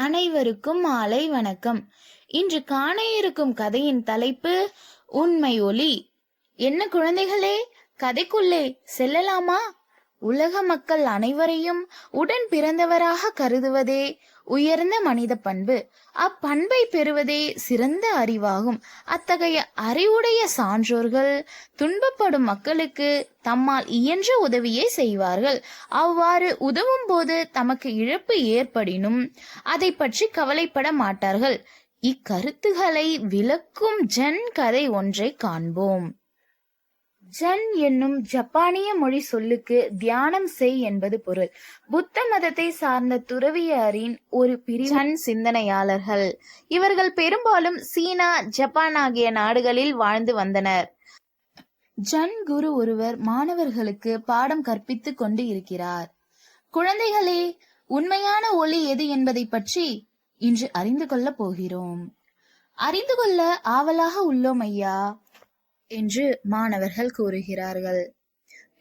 அனைவருக்கும் மாலை வணக்கம். இன்று காண இருக்கும் கதையின் தலைப்பு உண்மை ஒளி. என்ன குழந்தைகளே, கதைக்குள்ளே செல்லலாமா? உலக மக்கள் அனைவரையும் உடன் பிறந்தவராக கருதுவதே உயர்ந்த மனித பண்பு. அப்பண்பை பெறுவதே சிறந்த அறிவாகும். அத்தகைய அறிவுடைய சான்றோர்கள் துன்பப்படும் மக்களுக்கு தம்மால் இயன்ற உதவியை செய்வார்கள். அவ்வாறு உதவும் போது தமக்கு இழப்பு ஏற்படினும் அதை பற்றி கவலைப்பட மாட்டார்கள். இக்கருத்துகளை விளக்கும் ஜன் கதை ஒன்றை காண்போம். ஜன் என்னும் ஜப்பானிய மொழி சொல்லுக்கு தியானம் செய் என்பது பொருள். புத்த மதத்தை சார்ந்த துறவியரின் ஒரு பிரிவு சிந்தனையாளர்கள். இவர்கள் பெரும்பாலும் சீனா, ஜப்பான் ஆகிய நாடுகளில் வாழ்ந்து வந்தனர். ஜன் குரு ஒருவர் மாணவர்களுக்கு பாடம் கற்பித்துக் கொண்டு இருக்கிறார். குழந்தைகளே, உண்மையான ஒளி எது என்பதை பற்றி இன்று அறிந்து கொள்ள போகிறோம். அறிந்து கொள்ள ஆவலாக உள்ளோம் ஐயா என்று மாணவர்கள் கூறுகிறார்கள்.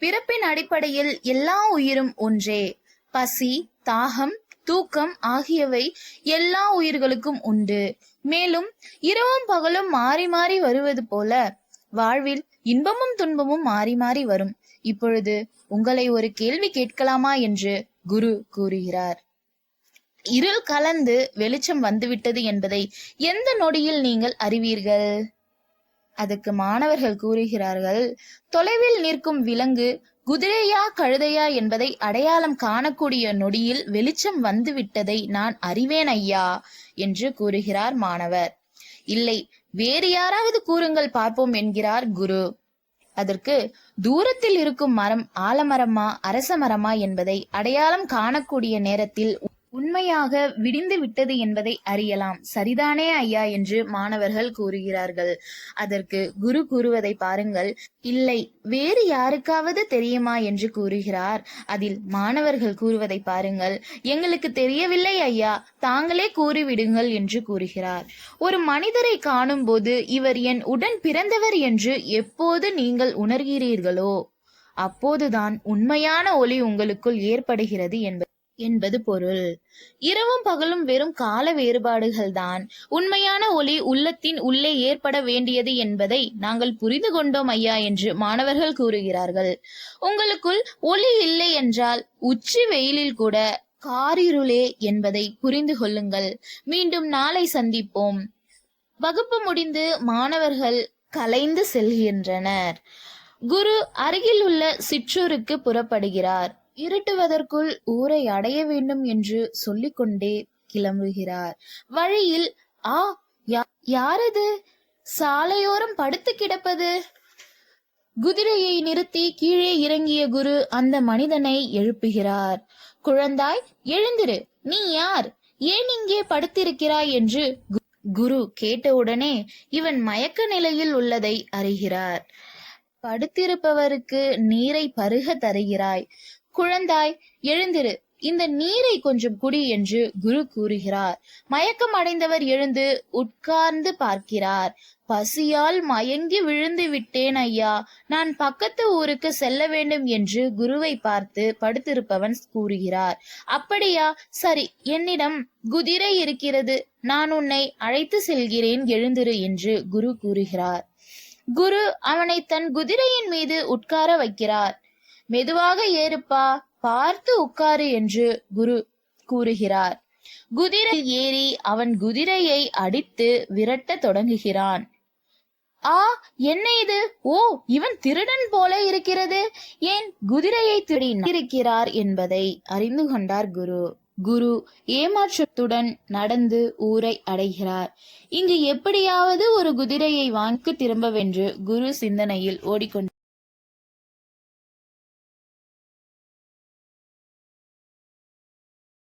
பிறப்பின் அடிப்படையில் எல்லா உயிரும் ஒன்றே. பசி, தாகம், தூக்கம் ஆகியவை எல்லா உயிர்களுக்கும் உண்டு. மேலும் இரவும் பகலும் மாறி மாறி வருவது போல வாழ்வில் இன்பமும் துன்பமும் மாறி மாறி வரும். இப்பொழுது உங்களை ஒரு கேள்வி கேட்கலாமா என்று குரு கூறுகிறார். இருள் கலந்து வெளிச்சம் வந்துவிட்டது என்பதை எந்த நொடியில் நீங்கள் அறிவீர்கள்? அதுக்கு மாணவர்கள் கூறுகிறார்கள், தொலைவில் நிற்கும் விலங்கு குதிரையா கழுதையா என்பதை அடையாளம் காணக்கூடிய நொடியில் வெளிச்சம் வந்துவிட்டதை நான் அறிவேன் ஐயா என்று கூறுகிறார் மாணவர். இல்லை, வேறு யாராவது கூறுங்கள் பார்ப்போம் என்கிறார் குரு. அதற்கு தூரத்தில் இருக்கும் மரம் ஆலமரமா அரச மரமா என்பதை அடையாளம் காணக்கூடிய நேரத்தில் உண்மையாக விடிந்து விட்டது என்பதை அறியலாம். சரிதானே ஐயா என்று மாணவர்கள் கூறுகிறார்கள். அதற்கு குரு கூறுவதை பாருங்கள். இல்லை, வேறு யாருக்காவது தெரியுமா என்று கூறுகிறார். அதில் மாணவர்கள் கூறுவதை பாருங்கள். எங்களுக்கு தெரியவில்லை ஐயா, தாங்களே கூறிவிடுங்கள் என்று கூறுகிறார். ஒரு மனிதரை காணும் போது இவர் என் உடன் பிறந்தவர் என்று எப்போது நீங்கள் உணர்கிறீர்களோ அப்போதுதான் உண்மையான ஒளி உங்களுக்குள் ஏற்படுகிறது என்பது பொருள். இரவும் பகலும் வெறும் கால வேறுபாடுகள் தான். உண்மையான ஒளி உள்ளத்தின் உள்ளே ஏற்பட வேண்டியது என்பதை நாங்கள் புரிந்து கொண்டோம் ஐயா என்று மாணவர்கள் கூறுகிறார்கள். உங்களுக்குள் ஒளி இல்லை என்றால் உச்சி வெயிலில் கூட காரிருளே என்பதை புரிந்து கொள்ளுங்கள். மீண்டும் நாளை சந்திப்போம். வகுப்பு முடிந்து மாணவர்கள் கலைந்து செல்கின்றனர். குரு அருகில் உள்ள சிற்றூருக்கு புறப்படுகிறார். இருட்டுவதற்குள் ஊரை அடைய வேண்டும் என்று சொல்லிக்கொண்டே கிளம்புகிறார். வழியில் யாரது சாலையோரம் படுத்து கிடப்பது? குதிரையை நிறுத்தி கீழே இறங்கிய குரு அந்த மனிதனை எழுப்புகிறார். குழந்தாய், எழுந்திரு, நீ யார்? ஏன் இங்கே படுத்திருக்கிறாய் என்று குரு கேட்டவுடனே இவன் மயக்க நிலையில் உள்ளதை அறிகிறார். படுத்திருப்பவருக்கு நீரை பருக தருகிறாய். குழந்தாய், எழுந்திரு, இந்த நீரை கொஞ்சம் குடி என்று குரு கூறுகிறார். மயக்கம் அடைந்தவர் எழுந்து உட்கார்ந்து பார்க்கிறார். பசியால் மயங்கி விழுந்து விட்டேன் ஐயா, நான் பக்கத்து ஊருக்கு செல்ல வேண்டும் என்று குருவை பார்த்து படுத்திருப்பவன் கூறுகிறார். அப்படியா, சரி, என்னிடம் குதிரை இருக்கிறது, நான் உன்னை அழைத்து செல்கிறேன், எழுந்திரு என்று குரு கூறுகிறார். குரு அவனை தன் குதிரையின் மீது உட்கார வைக்கிறார். மெதுவாக ஏறுப்பா, பார்த்து உட்காரு என்று குரு கூறுகிறார். குதிரை ஏறி அவன் குதிரையை அடித்து விரட்ட தொடங்குகிறான். என்ன இது? ஓ, இவன் திருடன் போல இருக்கிறது. ஏன் குதிரையை திருடியிருக்கிறார் என்பதை அறிந்து கொண்டார் குரு. குரு ஏமாற்றத்துடன் நடந்து ஊரை அடைகிறார். இங்கு எப்படியாவது ஒரு குதிரையை வாங்கி திரும்பவென்று குரு சிந்தனையில் ஓடிக்கொண்டார்.